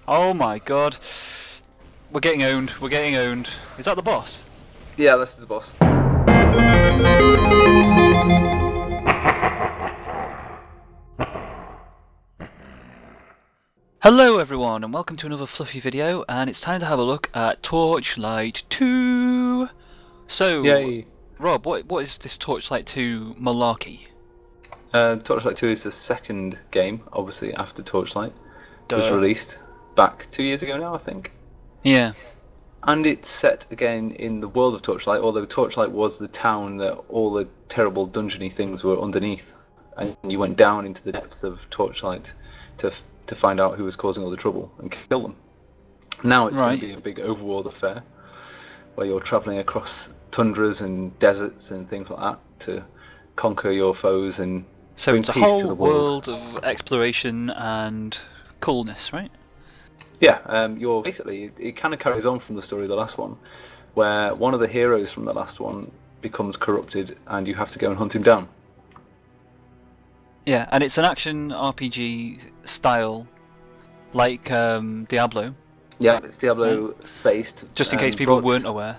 Oh my god. We're getting owned. We're getting owned. Is that the boss? Yeah, this is the boss. Hello everyone and welcome to another fluffy video, and it's time to have a look at Torchlight 2. So, Yay. Rob, what is this Torchlight 2 malarkey? Torchlight 2 is the second game, obviously, after Torchlight. It was Duh. released back 2 years ago now, I think. Yeah. And it's set again in the world of Torchlight, although Torchlight was the town that all the terrible dungeony things were underneath. And you went down into the depths of Torchlight to find out who was causing all the trouble and kill them. Now it's going to be a big overworld affair, where you're travelling across tundras and deserts and things like that to conquer your foes and So bring it's a peace to whole the world. world of exploration and coolness, right? Yeah, you're basically, it kind of carries on from the story of the last one, where one of the heroes from the last one becomes corrupted and you have to go and hunt him down. Yeah, and it's an action RPG style, like Diablo. Yeah, it's Diablo based. Just in case people weren't aware.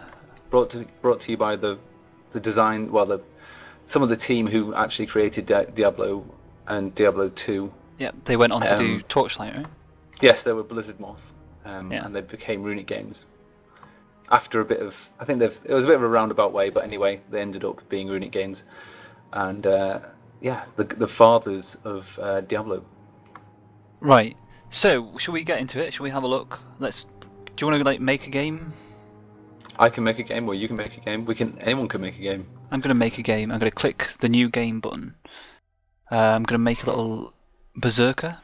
Brought to you by the design, well, some of the team who actually created Diablo and Diablo 2. Yeah, they went on to do Torchlight, right? Yes, they were Blizzard Moth, and they became Runic Games. After a bit of, I think it was a bit of a roundabout way, but anyway, they ended up being Runic Games, and yeah, the fathers of Diablo. Right. So, shall we get into it? Shall we have a look? Do you want to make a game? I can make a game, or you can make a game. Anyone can make a game. I'm going to make a game. I'm going to click the new game button. I'm going to make a little berserker.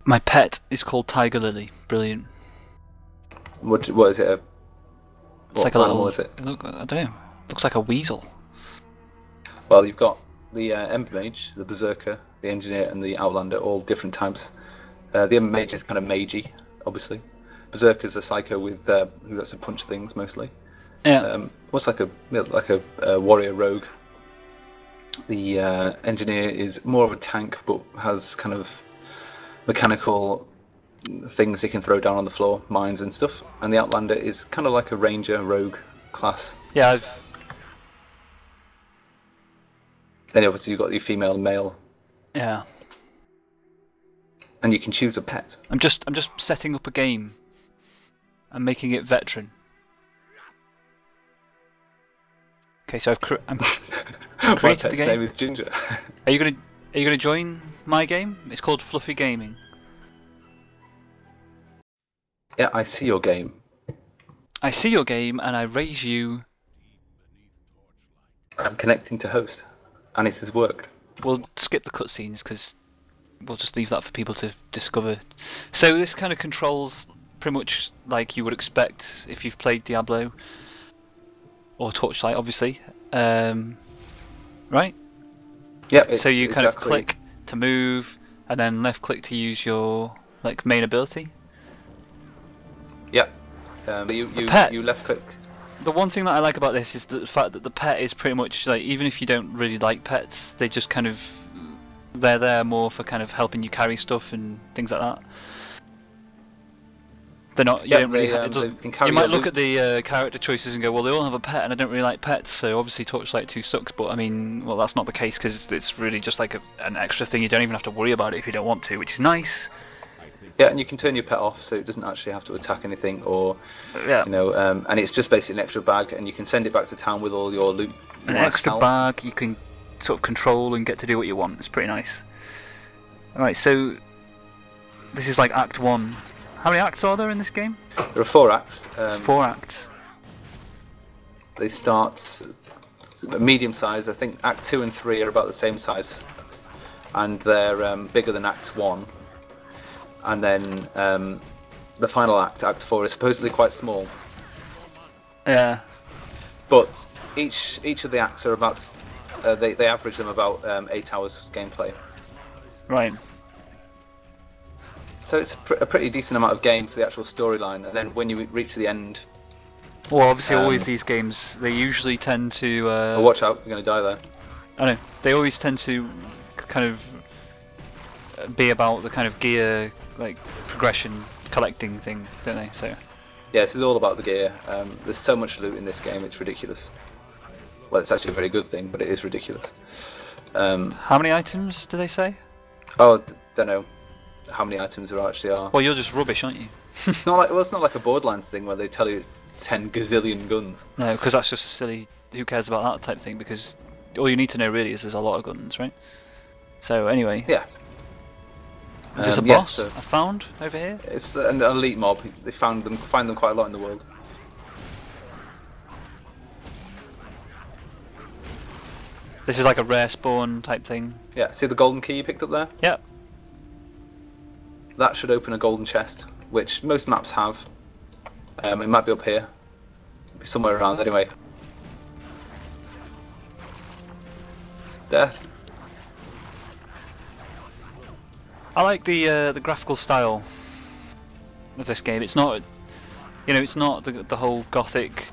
My pet is called Tiger Lily. Brilliant. What is it? It's like a little. Is it? Look, I don't know. Looks like a weasel. Well, you've got the Ember Mage, the Berserker, the Engineer, and the Outlander, all different types. The Ember Mage is kind of magey, obviously. Berserker's a psycho with who lets to punch things mostly. Yeah. What's like a warrior rogue. The Engineer is more of a tank, but has kind of mechanical things he can throw down on the floor, mines and stuff. And the Outlander is kind of like a ranger rogue class. Yeah, Then obviously you've got your female and male. Yeah. And you can choose a pet. I'm just setting up a game. I'm making it veteran. Okay, so I'm My created pet's the game. name is Ginger. Are you gonna join my game? It's called Fluffy Gaming. Yeah, I see your game. I see your game and I raise you. I'm connecting to host, and it has worked. We'll skip the cutscenes because we'll just leave that for people to discover. So this kind of controls pretty much like you would expect if you've played Diablo or Torchlight, obviously. Right? Yeah. So you kind of click to move, and then left click to use your main ability. Yeah. You left click. The one thing that I like about this is the fact that the pet is pretty much like, even if you don't really like pets, they just kind of, they're there more for kind of helping you carry stuff and things like that. They're not. You don't really. You might look at the character choices and go, well, they all have a pet, and I don't really like pets, so obviously Torchlight 2 sucks. But I mean, well, that's not the case because it's really just like an extra thing. You don't even have to worry about it if you don't want to, which is nice. Yeah, and you can turn your pet off, so it doesn't actually have to attack anything, or and it's just basically an extra bag, and you can send it back to town with all your loot. An extra bag you can sort of control and get to do what you want. It's pretty nice. All right, so this is like Act 1. How many acts are there in this game? There are 4 acts. It's 4 acts. They start medium size. I think Act 2 and 3 are about the same size, and they're bigger than Act 1. And then the final act, Act 4, is supposedly quite small. Yeah. But each of the acts are about they average them about 8 hours gameplay. Right. So it's a pretty decent amount of game for the actual storyline. And then when you reach the end, Well, obviously, always these games, they usually tend to. Oh, watch out! You're going to die there. I know. They always tend to kind of be about the kind of gear, like progression, collecting thing, don't they? So. Yeah, this is all about the gear. There's so much loot in this game; it's ridiculous. Well, it's actually a very good thing, but it is ridiculous. How many items do they say? Oh, don't know how many items there actually are. Well, you're just rubbish, aren't you? It's not like a Borderlands thing where they tell you it's 10 gazillion guns. No, because that's just a silly. Who cares about that type of thing? Because all you need to know really is there's a lot of guns, right? So anyway. Yeah. Is this a boss I found over here? It's an elite mob. They find them quite a lot in the world. This is like a rare spawn type thing. Yeah. See the golden key you picked up there? Yep. That should open a golden chest, which most maps have. It might be up here, somewhere around anyway. Death. I like the graphical style of this game. It's not, it's not the whole gothic,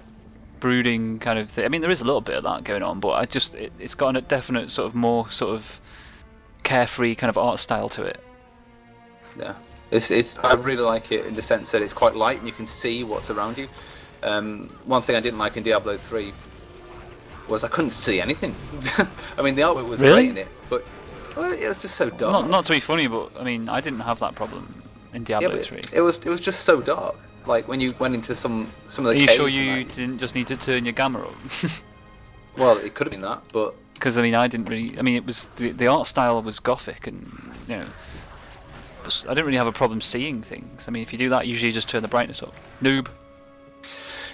brooding kind of thing. I mean, there is a little bit of that going on, but it's got a definite sort of more sort of carefree kind of art style to it. Yeah. I really like it in the sense that it's quite light and you can see what's around you. One thing I didn't like in Diablo 3 was I couldn't see anything. I mean, the artwork was great in it, but it was just so dark. Not to be funny, but I mean, I didn't have that problem in Diablo 3. It was just so dark. Like when you went into some of the Are you caves sure you didn't just need to turn your gamma up? Well, it could have been that, but because I mean, I didn't really. I mean, it was the art style was gothic, and I didn't really have a problem seeing things. I mean, if you do that, usually you just turn the brightness up. Noob.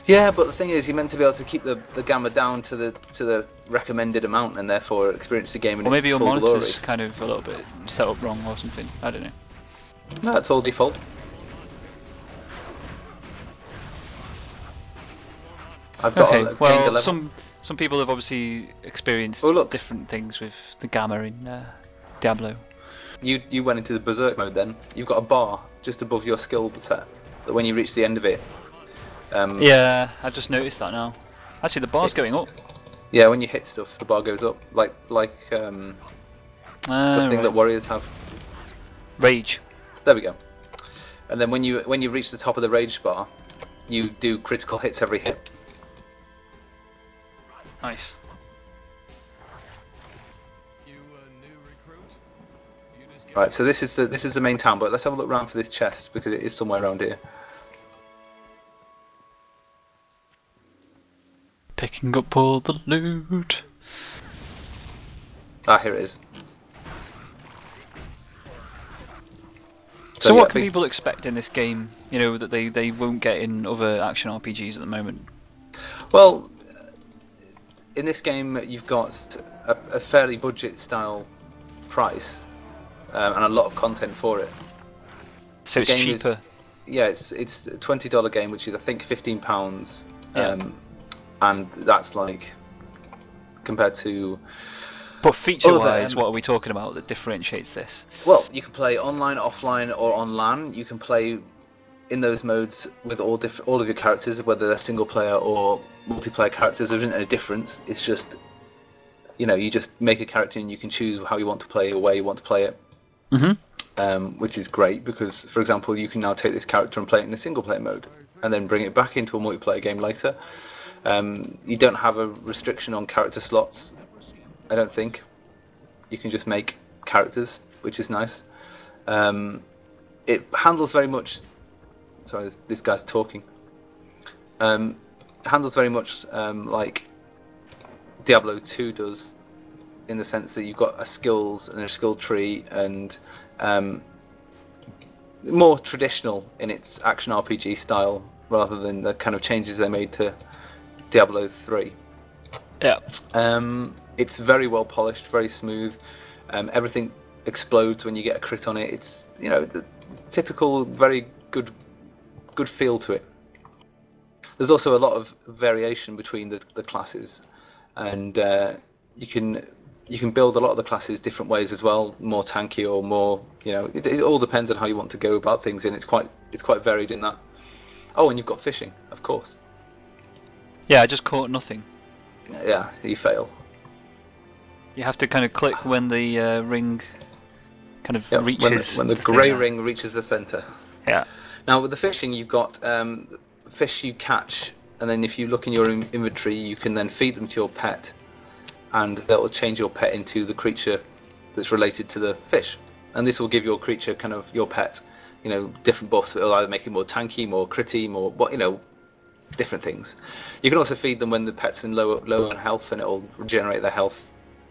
Yeah, but the thing is, you're meant to be able to keep the gamma down to the recommended amount, and therefore experience the game in its full glory. Or maybe your monitor's kind of a little bit set up wrong or something. I don't know. No, it's all default. I've got well, some people have obviously experienced different things with the gamma in Diablo. You went into the berserk mode then. You've got a bar just above your skill set that when you reach the end of it. Yeah, I've just noticed that now. Actually, the bar's going up. Yeah, when you hit stuff, the bar goes up, like the thing that warriors have. Rage. There we go. And then when you reach the top of the rage bar, you do critical hits every hit. Nice. Right, so this is the main town, but let's have a look around for this chest because it is somewhere around here. Picking up all the loot. Ah, here it is. So what can people expect in this game, that they won't get in other action RPGs at the moment? Well, in this game you've got a fairly budget style price and a lot of content for it. So it's cheaper? It's a $20 game, which is I think £15. Yeah. And that's like, compared to... But feature-wise, what are we talking about that differentiates this? Well, you can play online, offline, or on LAN. You can play in those modes with all of your characters, whether they're single-player or multiplayer characters. There isn't a difference. It's just, you just make a character and you can choose how you want to play or where you want to play it. Mm-hmm. Which is great because, for example, you can now take this character and play it in a single-player mode and then bring it back into a multiplayer game later. You don't have a restriction on character slots, I don't think. You can just make characters, which is nice. It handles very much... Sorry, this guy's talking. Handles very much like Diablo 2 does, in the sense that you've got a skills and a skill tree, and more traditional in its action RPG style, rather than the kind of changes they made to Diablo 3. Yeah. It's very well polished, very smooth. Everything explodes when you get a crit on it. It's the typical very good feel to it. There's also a lot of variation between the classes, and you can build a lot of the classes different ways as well, more tanky or more, it all depends on how you want to go about things, and it's quite varied in that. Oh, and you've got fishing, of course. Yeah, I just caught nothing. Yeah, you fail. You have to kind of click when the ring kind of reaches. When the grey ring reaches the centre. Yeah. Now with the fishing, you've got fish you catch, and then if you look in your inventory, you can then feed them to your pet, and that will change your pet into the creature that's related to the fish, and this will give your creature kind of your pet, you know, different buffs. It'll either make it more tanky, more critty, more what, you know, different things. You can also feed them when the pet's in low on health, and it'll regenerate their health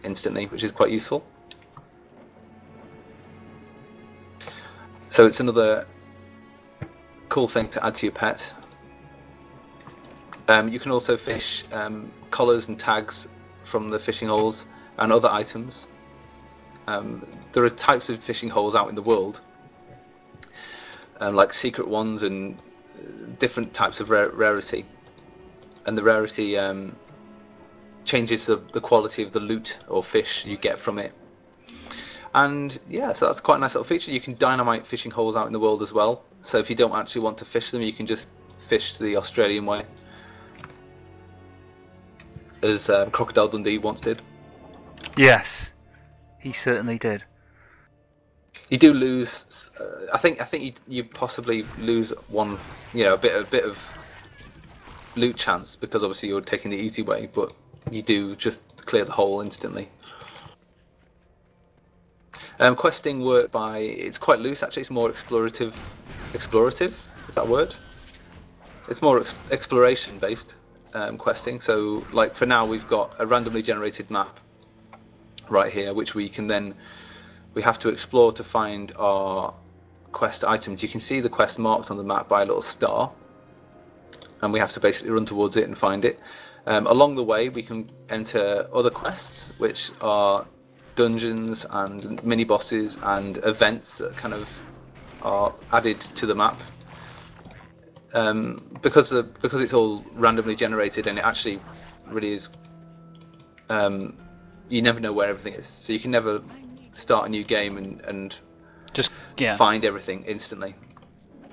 instantly, which is quite useful. So it's another cool thing to add to your pet. You can also fish collars and tags from the fishing holes and other items. There are types of fishing holes out in the world, like secret ones and different types of rarity, and the rarity changes the quality of the loot or fish you get from it. And yeah, so that's quite a nice little feature. You can dynamite fishing holes out in the world as well, so if you don't actually want to fish them, you can just fish the Australian way, as Crocodile Dundee once did. Yes, he certainly did. You do lose. I think you possibly lose one, you know, a bit of loot chance, because obviously you're taking the easy way, but you do just clear the hole instantly. Questing work by, it's quite loose actually. It's more explorative. Is that a word? It's more exploration based questing. So like for now we've got a randomly generated map right here, which we have to explore to find our quest items. You can see the quest marked on the map by a little star, and we have to basically run towards it and find it. Along the way we can enter other quests, which are dungeons and mini bosses and events that kind of are added to the map. Because it's all randomly generated, and it actually really is, you never know where everything is, so you can never start a new game and just find everything instantly.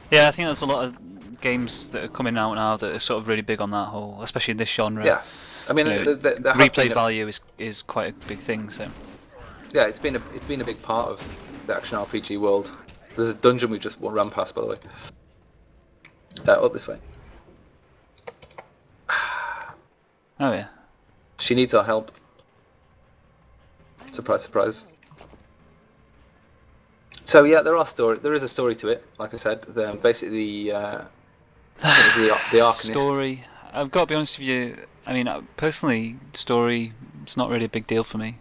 Yeah, I think there's a lot of games that are coming out now that are sort of really big on that whole, especially in this genre. Yeah, I mean, you know, replay value is quite a big thing. So yeah, it's been a big part of the action RPG world. There's a dungeon we just ran past, by the way. Up this way. Oh yeah. She needs our help. Surprise, surprise. So yeah, there is a story to it. Like I said, basically the Arcanist. Story. I've got to be honest with you. I mean, personally, story is not really a big deal for me.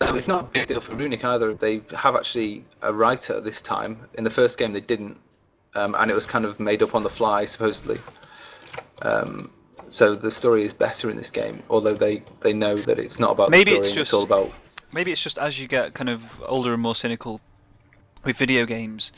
No, it's not a big deal for Runic either. They have actually a writer this time. In the first game, they didn't, and it was kind of made up on the fly, supposedly. So the story is better in this game, although they know that it's not about the story. It's all about. Maybe it's just as you get kind of older and more cynical with video games,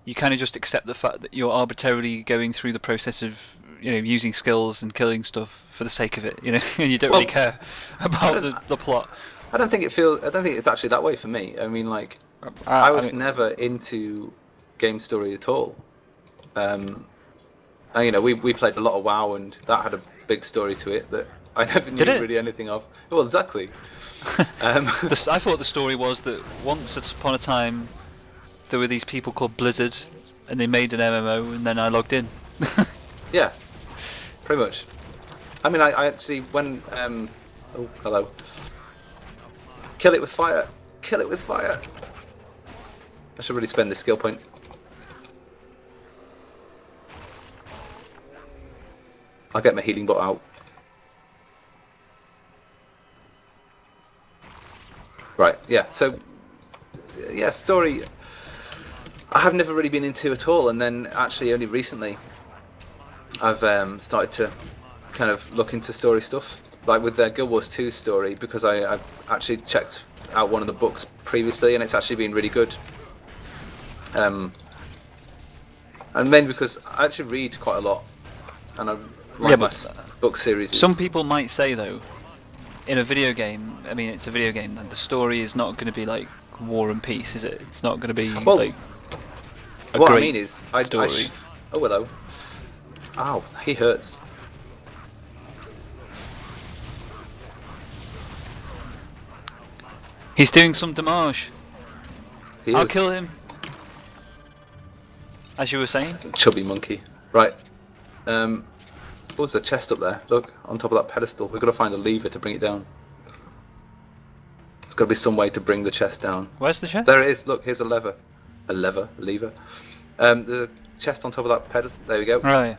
you kind of just accept the fact that you're arbitrarily going through the process of, you know, using skills and killing stuff for the sake of it, you know, and you don't really care about the plot. I don't think it's actually that way for me. I mean, like, I was never into game story at all. And, you know, we played a lot of WoW, and that had a big story to it that I never knew really anything of. Well, exactly. I thought the story was that once upon a time there were these people called Blizzard, and they made an MMO, and then I logged in. Yeah, pretty much. I mean, I actually when oh, hello. Kill it with fire. Kill it with fire. I should really spend this skill point. I'll get my healing bot out. Right, yeah, so, yeah, story, I have never really been into at all, and then actually only recently I've started to kind of look into story stuff, like with the Guild Wars 2 story, because I've actually checked out one of the books previously, and it's actually been really good. And mainly because I actually read quite a lot, and I like my book series. Some people might say, though, in a video game, I mean, it's a video game, and the story is not going to be like War and Peace, is it? It's not going to be like a what great I mean is, story. oh, hello. Ow, he hurts. He's doing some damage. I'll is. kill him. As you were saying. Chubby monkey. Right. Oh, there's a chest up there. Look, on top of that pedestal. We've got to find a lever to bring it down. There's got to be some way to bring the chest down. Where's the chest? There it is. Look, here's a lever. A lever. The chest on top of that pedestal. There we go. Right.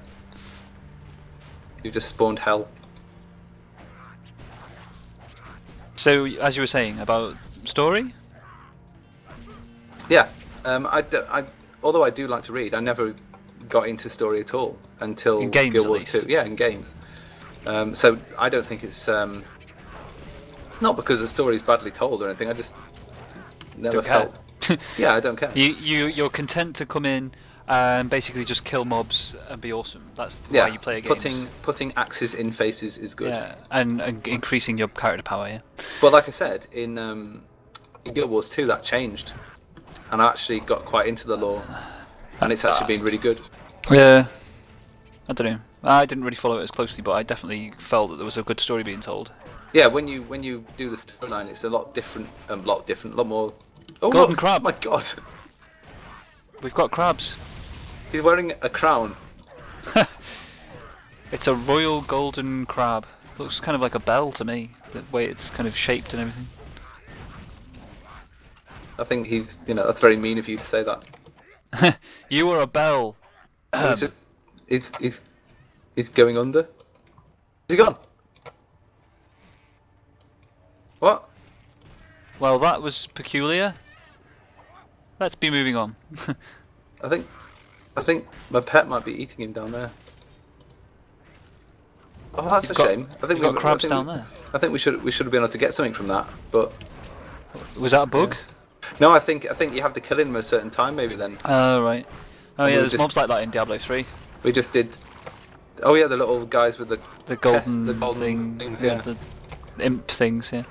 You've just spawned hell. So, as you were saying about story? Yeah. Although I do like to read, I never got into story at all until in games, Guild at Wars least. 2. Yeah, in games. So I don't think it's not because the story's badly told or anything. I just never felt. Yeah, I don't care. You're content to come in and basically just kill mobs and be awesome. That's why you play games. Putting axes in faces is good. Yeah, and increasing your character power. Yeah. Well, like I said, in Guild Wars 2 that changed, and I actually got quite into the lore, and it's actually been really good. Yeah. I don't know. I didn't really follow it as closely, but I definitely felt that there was a good story being told. Yeah, when you do the storyline, it's a lot different, a lot more. Oh, golden crab! Oh my god! We've got crabs. He's wearing a crown. It's a royal golden crab. Looks kind of like a bell to me, the way it's kind of shaped and everything. I think he's, that's very mean of you to say that. You are a bell. He's going under. Is he gone? What? Well, that was peculiar. Let's be moving on. I think my pet might be eating him down there. Oh, that's a shame. I think we've got crabs down there. I think we should have been able to get something from that, but was that a bug? No, I think you have to kill him at a certain time, maybe then. Oh right. Oh yeah, there's mobs like that in Diablo 3. We just did. Oh yeah, the little guys with the golden things, yeah, the imp things, yeah.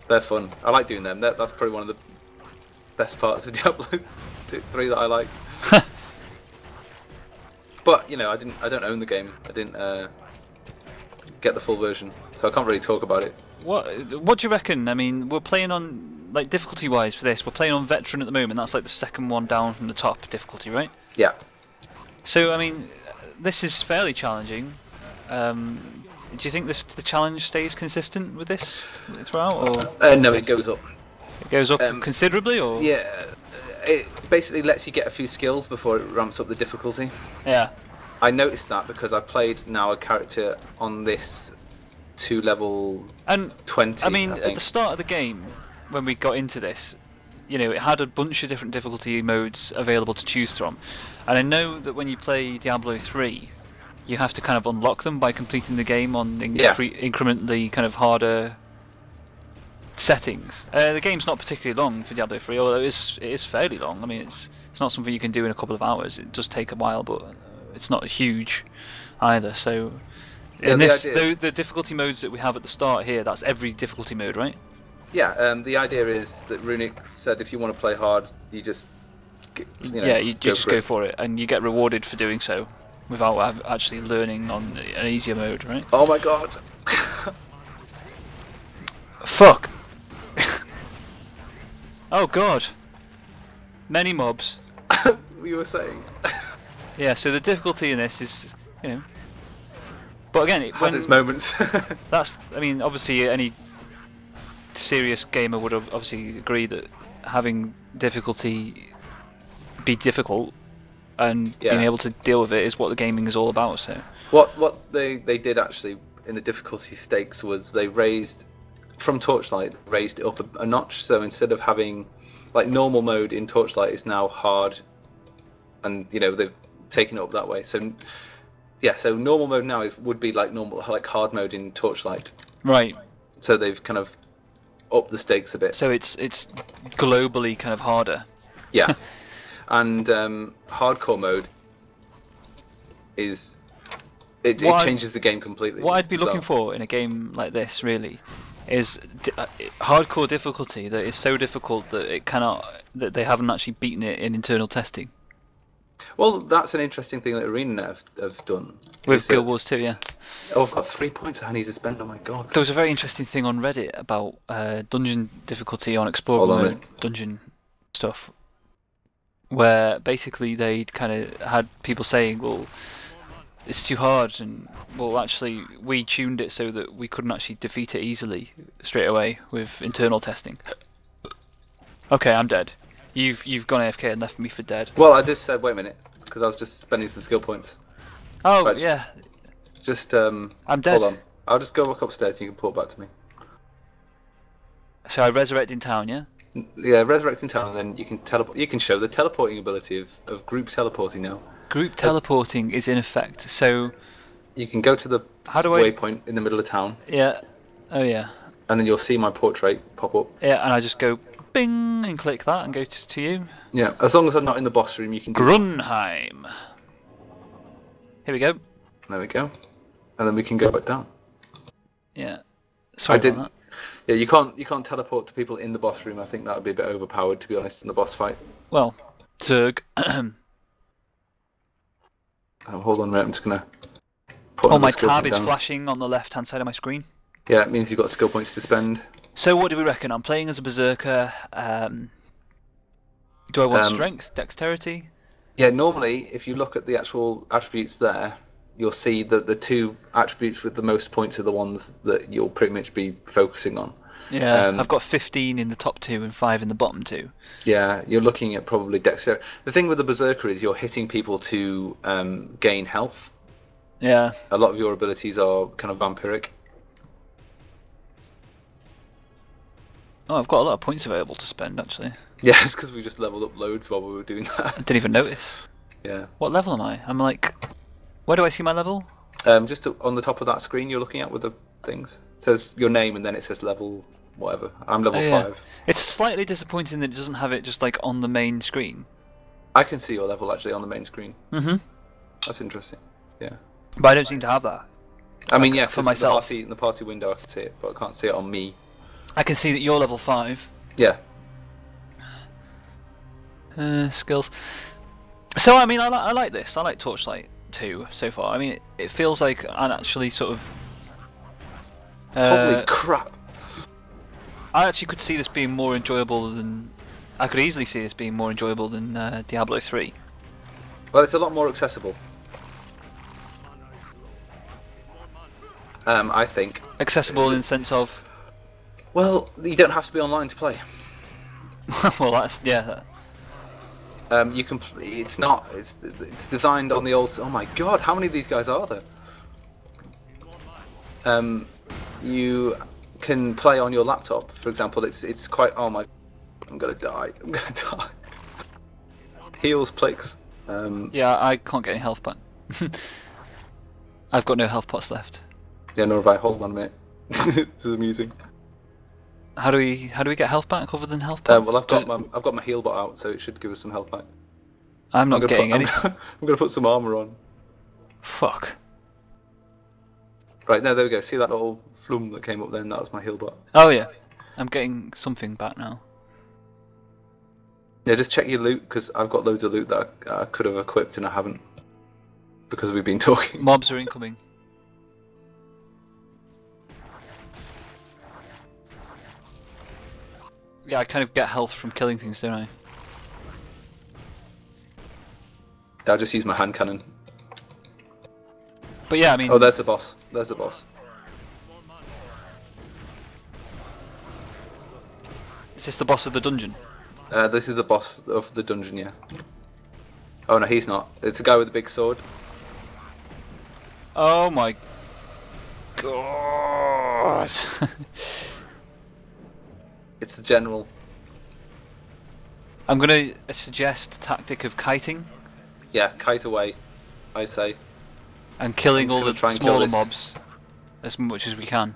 They're fun. I like doing them. That's probably one of the best parts of Diablo 3 that I like. But I don't own the game. I didn't get the full version, so I can't really talk about it. What do you reckon? I mean, we're playing on, like, difficulty-wise for this, we're playing on Veteran at the moment. That's like the second one down from the top difficulty, right? Yeah. So I mean, this is fairly challenging. Do you think the challenge stays consistent with this throughout, or? No, it goes up. It goes up considerably, or? Yeah, it basically lets you get a few skills before it ramps up the difficulty. Yeah. I noticed that because I played now a character on this to level 20. I mean, at the start of the game, when we got into this, it had a bunch of different difficulty modes available to choose from, and I know that when you play Diablo 3, you have to kind of unlock them by completing the game on incrementally kind of harder settings. The game's not particularly long for Diablo 3, although it is fairly long. I mean, it's not something you can do in a couple of hours. It does take a while, but it's not huge either. So, in the difficulty modes that we have at the start here, that's every difficulty mode, right? Yeah. The idea is that Runic said if you want to play hard, you just you just go for it, and you get rewarded for doing so without actually learning on an easier mode, right? Oh my god! Fuck! Oh god! Many mobs. You were saying. Yeah, so the difficulty in this is, but again, it has its moments. I mean, obviously any serious gamer would obviously agree that having difficulty be difficult and being able to deal with it is what the gaming is all about. So what they did actually in the difficulty stakes was they raised from Torchlight, raised it up a notch. So instead of having like normal mode in Torchlight is now hard, and they've taken it up that way. So yeah, so normal mode now would be like hard mode in Torchlight. Right. So they've kind of upped the stakes a bit. So it's globally kind of harder. Yeah. And hardcore mode is it changes the game completely. What I'd be looking for in a game like this really is hardcore difficulty that is so difficult that that they haven't actually beaten it in internal testing. Well, that's an interesting thing that Arena have done. With Guild Wars 2, yeah. Oh, I've got 3 points I need to spend. Oh my god. There was a very interesting thing on Reddit about dungeon difficulty on Explorer mode, dungeon stuff, where basically they'd kind of had people saying, well, it's too hard, and well, actually, we tuned it so that we couldn't actually defeat it easily straight away with internal testing. Okay, I'm dead. You've gone AFK and left me for dead. Well, I just said, wait a minute, because I was just spending some skill points. Oh, right, yeah. Just, I'm dead. Hold on. I'll just go back upstairs and you can port back to me. So I resurrect in town, yeah? Yeah, resurrect in town, and then you can teleport. You can show the teleporting ability of group teleporting now. Group teleporting is in effect, so... You can go to the waypoint in the middle of town. Yeah. Oh, yeah. And then you'll see my portrait pop up. Yeah, and I just go bing and click that and go to you. Yeah, as long as I'm not in the boss room, you can do Grunheim. Here we go. There we go. And then we can go back down. Yeah. Sorry about that. Yeah, you can't teleport to people in the boss room. I think that would be a bit overpowered, to be honest, in the boss fight. Well, Zerg. Hold on a minute, I'm just gonna. My tab is flashing on the left-hand side of my screen. Yeah, it means you've got skill points to spend. So what do we reckon? I'm playing as a berserker. Do I want strength, dexterity? Yeah, normally if you look at the actual attributes there, you'll see that the 2 attributes with the most points are the ones that you'll pretty much be focusing on. Yeah, I've got 15 in the top 2 and 5 in the bottom 2. Yeah, you're looking at probably dexterity. The thing with the berserker is you're hitting people to gain health. Yeah. A lot of your abilities are kind of vampiric. Oh, I've got a lot of points available to spend, actually. Yeah, it's because we just leveled up loads while we were doing that. I didn't even notice. Yeah. What level am I? I'm like... Where do I see my level? Just on the top of that screen you're looking at with the things. It says your name and then it says level whatever. I'm level 5. It's slightly disappointing that it doesn't have it just like on the main screen. I can see your level actually on the main screen. Mm-hmm. That's interesting. Yeah. But I don't seem to have that. I mean, yeah, for myself. In the party window I can see it, but I can't see it on me. I can see that you're level 5. Yeah. Skills. So, I mean, I like this. I like Torchlight 2 so far. I mean, it feels like I'm actually sort of... Holy crap. I actually could see this being more enjoyable than... I could easily see this being more enjoyable than Diablo 3. Well, it's a lot more accessible. I think. Accessible in the sense of... Well, you don't have to be online to play. Well, that's... yeah. You can. It's not. It's designed on the old. Oh my god! How many of these guys are there? You can play on your laptop, for example. It's quite. Oh my! I'm gonna die. I'm gonna die. Heals, clicks. Yeah, I can't get any health back. I've got no health pots left. Yeah, nor have I. Hold on a minute. This is amusing. How do we get health back other than health pots? Well, I've got my heal bot out, so it should give us some health back. I'm not getting anything. I'm gonna put some armor on. Fuck. Right, no, there we go. See that little flum that came up then? That was my heal bot. Oh yeah, I'm getting something back now. Yeah, just check your loot, because I've got loads of loot that I could have equipped and I haven't. Because we've been talking. Mobs are incoming. Yeah, I kind of get health from killing things, don't I? I'll just use my hand cannon. But yeah, I mean... Oh, there's the boss. There's the boss. Is this the boss of the dungeon? This is the boss of the dungeon, yeah. Oh no, he's not. It's a guy with a big sword. Oh my... God! It's the general. I'm gonna suggest a tactic of kiting. Yeah, kite away, I say. And killing all the smaller mobs as much as we can.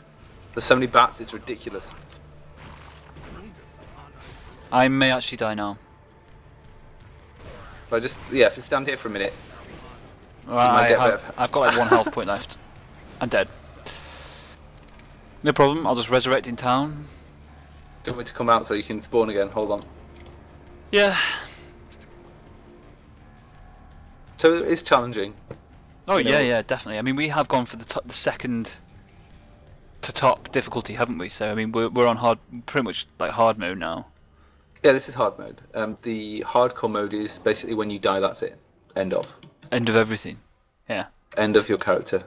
There's so many bats, it's ridiculous. I may actually die now. But just, yeah, if you stand here for a minute. Well, I've got like 1 health point left. I'm dead. No problem, I'll just resurrect in town. Do you want me to come out so you can spawn again? Hold on. Yeah. So it's challenging. Oh yeah, definitely. I mean, we have gone for the second to top difficulty, haven't we? So I mean, we're on hard, pretty much like hard mode now. Yeah, this is hard mode. The hardcore mode is basically when you die, that's it. End of. End of everything. Yeah. End of your character.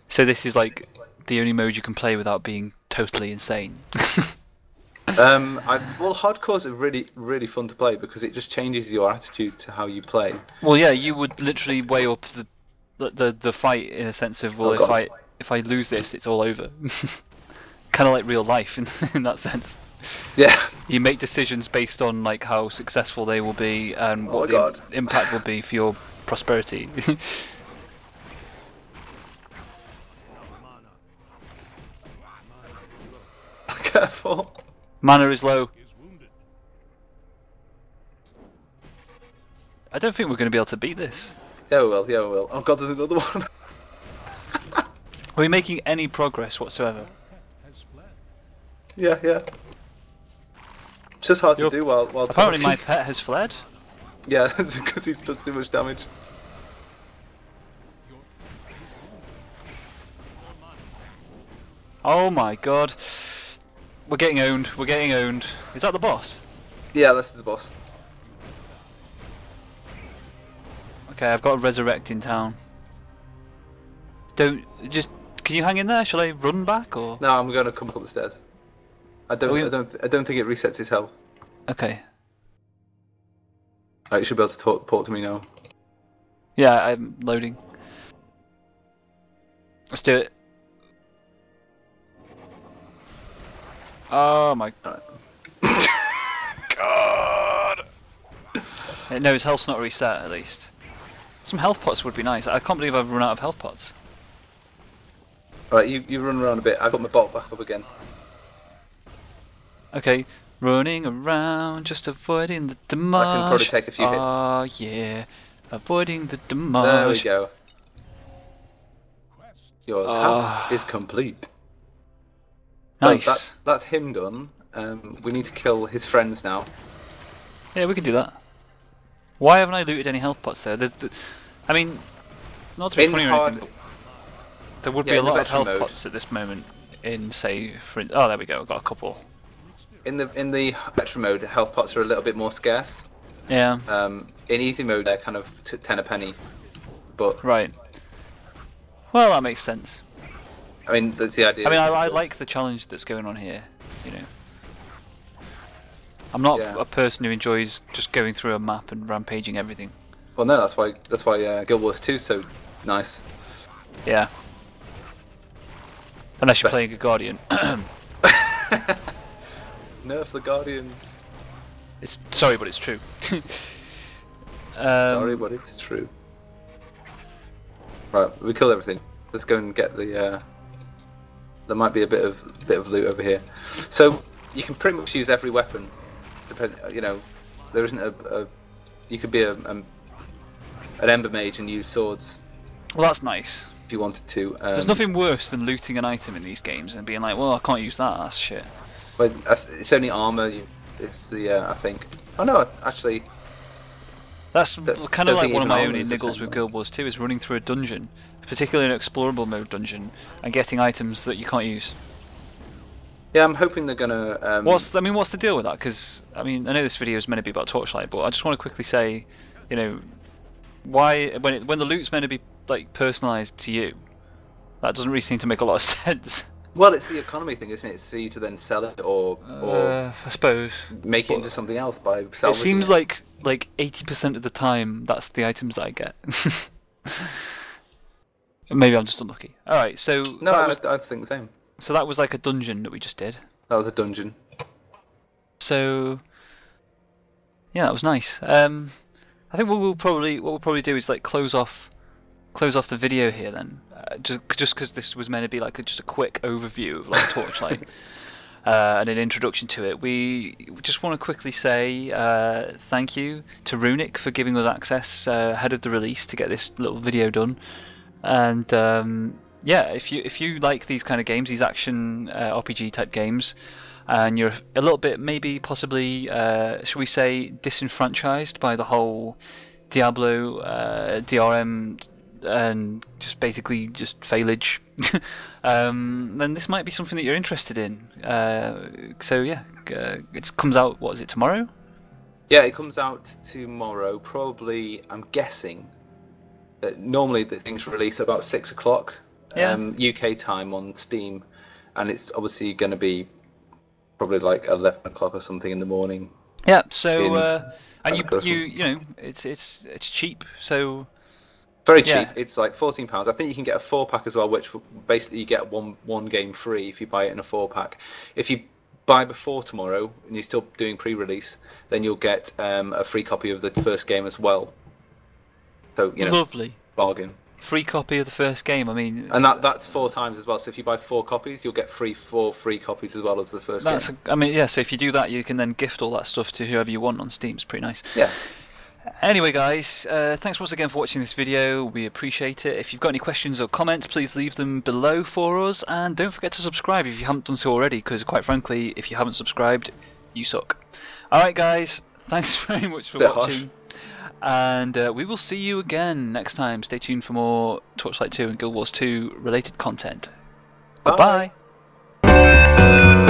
So this is like the only mode you can play without being totally insane. Well, hardcores are really fun to play because it just changes your attitude to how you play. Well, yeah, you would literally weigh up the fight in a sense of, well, if I lose this, it's all over. Kind of like real life in that sense. Yeah. You make decisions based on like how successful they will be and what the impact will be for your prosperity. Careful. Mana is low. I don't think we're going to be able to beat this. Yeah, we will. Yeah, we will. Oh god, there's another one. Are we making any progress whatsoever? Yeah. It's just hard to do while apparently talking. my pet has fled. Yeah, because he's done too much damage. Oh my god. We're getting owned. We're getting owned. Is that the boss? Yeah, this is the boss. Okay, I've got a resurrect in town. Can you hang in there? Shall I run back or? No, I'm going to come up the stairs. I don't think it resets his health. Okay. Alright, you should be able to talk to me now. Yeah, I'm loading. Let's do it. Oh my god. No, his health's not reset at least. Some health pots would be nice. I can't believe I've run out of health pots. Alright, you run around a bit. I've got my bot back up again. Okay, running around, just avoiding the damage. I can probably take a few hits. Oh yeah, avoiding the damage. There we go. Your task is complete. Nice. So that's him done. We need to kill his friends now. Yeah, we can do that. Why haven't I looted any health pots there? I mean, not to be funny or anything, but there would be a lot of health pots at this moment in, say, oh, there we go, I've got a couple. In the veteran mode, health pots are a little bit more scarce. Yeah. In easy mode, they're kind of 10 a penny. But right. Well, that makes sense. I mean, that's the idea. I mean, I like the challenge that's going on here. You know, I'm not a person who enjoys just going through a map and rampaging everything. Well, no, that's why Guild Wars 2 is so nice. Yeah. Unless you're playing a Guardian. Nerf the Guardians. It's sorry, but it's true. Sorry, but it's true. Right, we killed everything. Let's go and get the. There might be a bit of loot over here. So you can pretty much use every weapon. You know, there isn't a. You could be an Ember Mage and use swords. Well, that's nice. If you wanted to. There's nothing worse than looting an item in these games and being like, well, I can't use that. That's shit. But it's only armor. It's the I think. Oh no, actually. That's kind of like one of my only niggles with Guild Wars 2 is running through a dungeon, particularly an explorable mode dungeon, and getting items that you can't use. Yeah, I'm hoping they're gonna. What's the deal with that? Because I mean, I know this video is meant to be about Torchlight, but I just want to quickly say, you know, why when the loot's meant to be like personalised to you, that doesn't really seem to make a lot of sense. Well, it's the economy thing, isn't it? It's for you to then sell it or I suppose make it into something else by salvaging it. Seems like 80% of the time that's the items that I get. Maybe I'm just unlucky. Alright, so... No, I think the same. So that was like a dungeon that we just did. That was a dungeon. So... yeah, that was nice. I think what we'll probably do is like close off the video here then. Just because this was meant to be like just a quick overview of like Torchlight and an introduction to it. We just want to quickly say thank you to Runic for giving us access ahead of the release to get this little video done. And yeah, if you like these kind of games, these action RPG type games, and you're a little bit maybe possibly should we say disenfranchised by the whole Diablo, DRM, and just basically just failage, then this might be something that you're interested in. So yeah, it comes out, what is it, tomorrow? Yeah, it comes out tomorrow, probably, I'm guessing. Normally the things release at about 6 o'clock UK time on Steam, and it's obviously going to be probably like 11 o'clock or something in the morning. Yeah, so and you know, it's cheap, so very cheap. It's like £14. I think you can get a 4-pack as well, which basically you get one game free if you buy it in a 4-pack. If you buy before tomorrow and you're still doing pre-release, then you'll get a free copy of the first game as well. So lovely bargain. Free copy of the first game. I mean, and that's 4 times as well. So if you buy 4 copies, you'll get 4 free copies as well of the first game. I mean, yeah. So if you do that, you can then gift all that stuff to whoever you want on Steam. It's pretty nice. Yeah. Anyway, guys, thanks once again for watching this video. We appreciate it. If you've got any questions or comments, please leave them below for us, and don't forget to subscribe if you haven't done so already. Because quite frankly, if you haven't subscribed, you suck. All right, guys. Thanks very much for watching. And we will see you again next time. Stay tuned for more Torchlight 2 and Guild Wars 2 related content. Bye. Goodbye.